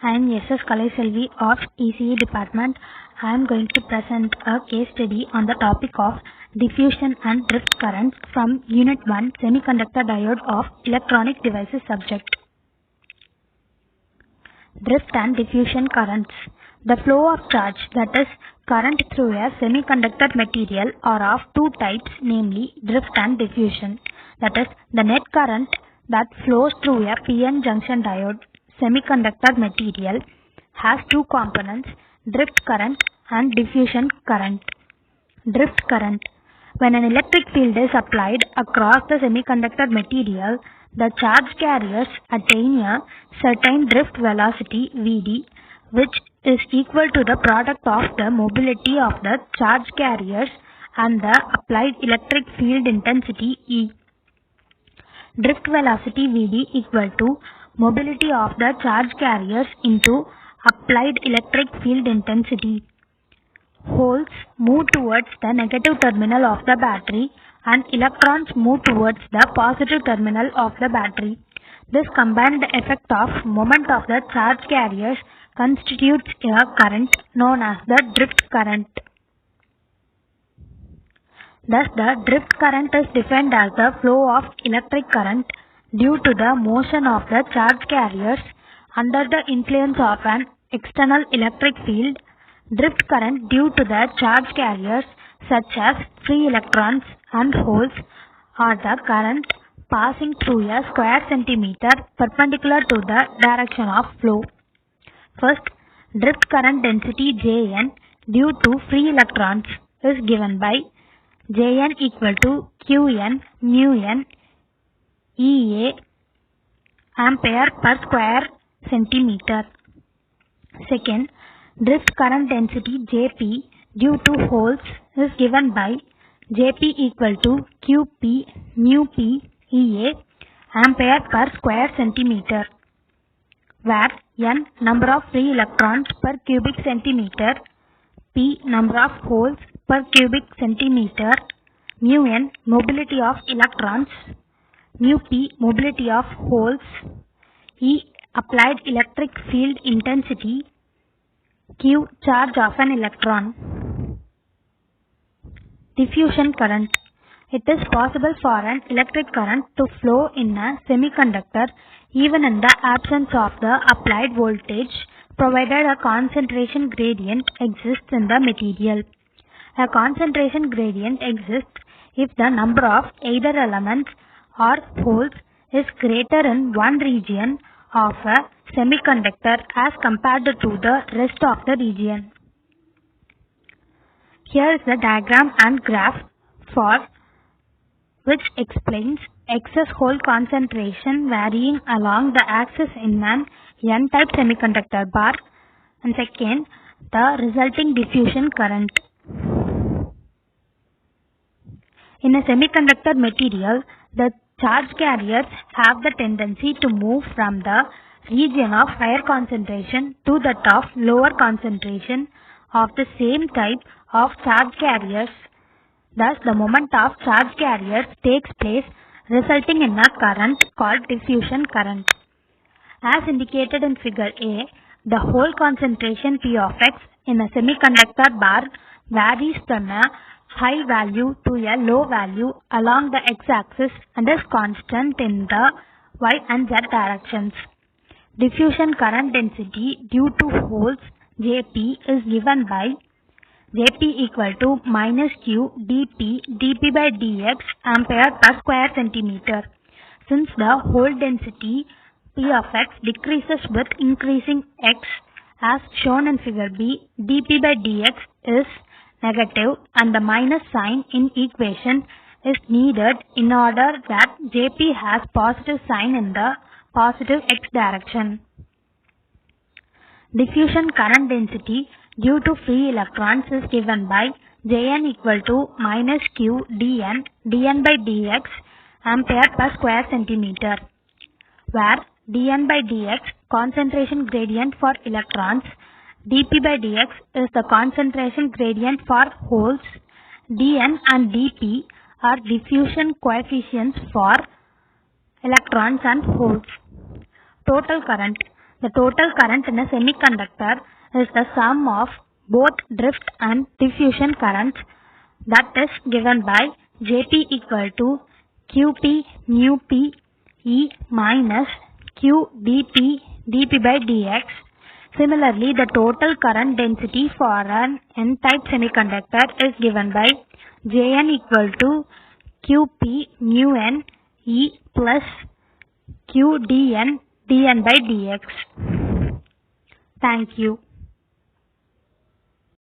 I am SS Kalaiselvi of ECE department. I am going to present a case study on the topic of diffusion and drift currents from Unit 1 Semiconductor Diode of Electronic Devices subject. Drift and diffusion currents. The flow of charge, that is current through a semiconductor material, are of two types, namely drift and diffusion. That is, the net current that flows through a PN junction diode semiconductor material has two components, drift current and diffusion current. Drift current. When an electric field is applied across the semiconductor material, the charge carriers attain a certain drift velocity Vd, which is equal to the product of the mobility of the charge carriers and the applied electric field intensity E. Drift velocity Vd equal to mobility of the charge carriers into applied electric field intensity. Holes move towards the negative terminal of the battery and electrons move towards the positive terminal of the battery. This combined effect of moment of the charge carriers constitutes a current known as the drift current. Thus, the drift current is defined as the flow of electric current due to the motion of the charge carriers under the influence of an external electric field. Drift current due to the charge carriers such as free electrons and holes are the current passing through a square centimeter perpendicular to the direction of flow. First, drift current density Jn due to free electrons is given by Jn equal to Qn mu n Ea ampere per square centimeter. Second, drift current density Jp due to holes is given by Jp equal to Qp mu p Ea ampere per square centimeter, where n number of free electrons per cubic centimeter, p number of holes per cubic centimeter, mu n mobility of electrons, mu p mobility of holes, E applied electric field intensity, Q charge of an electron. Diffusion current. It is possible for an electric current to flow in a semiconductor even in the absence of the applied voltage, provided a concentration gradient exists in the material. A concentration gradient exists if the number of either elements or holes is greater in one region of a semiconductor as compared to the rest of the region. Here is the diagram and graph for which explains excess hole concentration varying along the axis in an N-type semiconductor bar, and second, the resulting diffusion current. In a semiconductor material, the charge carriers have the tendency to move from the region of higher concentration to that of lower concentration of the same type of charge carriers. Thus, the moment of charge carriers takes place, resulting in a current called diffusion current. As indicated in figure A, the hole concentration P of x in a semiconductor bar varies from a high value to a low value along the x-axis and is constant in the y and z directions. Diffusion current density due to holes Jp is given by Jp equal to minus Q dp by dx ampere per square centimeter. Since the hole density P of x decreases with increasing x, as shown in figure B, dp by dx is negative and the minus sign in equation is needed in order that Jp has positive sign in the positive x direction. Diffusion current density due to free electrons is given by Jn equal to minus Q dn by dx ampere per square centimeter, where dn by dx concentration gradient for electrons, dp by dx is the concentration gradient for holes, dn and dp are diffusion coefficients for electrons and holes. Total current. The total current in a semiconductor is the sum of both drift and diffusion currents, that is given by Jp equal to Qp nu p E minus Q dp by dx. Similarly, the total current density for an n-type semiconductor is given by Jn equal to Qp mu n E plus Q dn by dx. Thank you.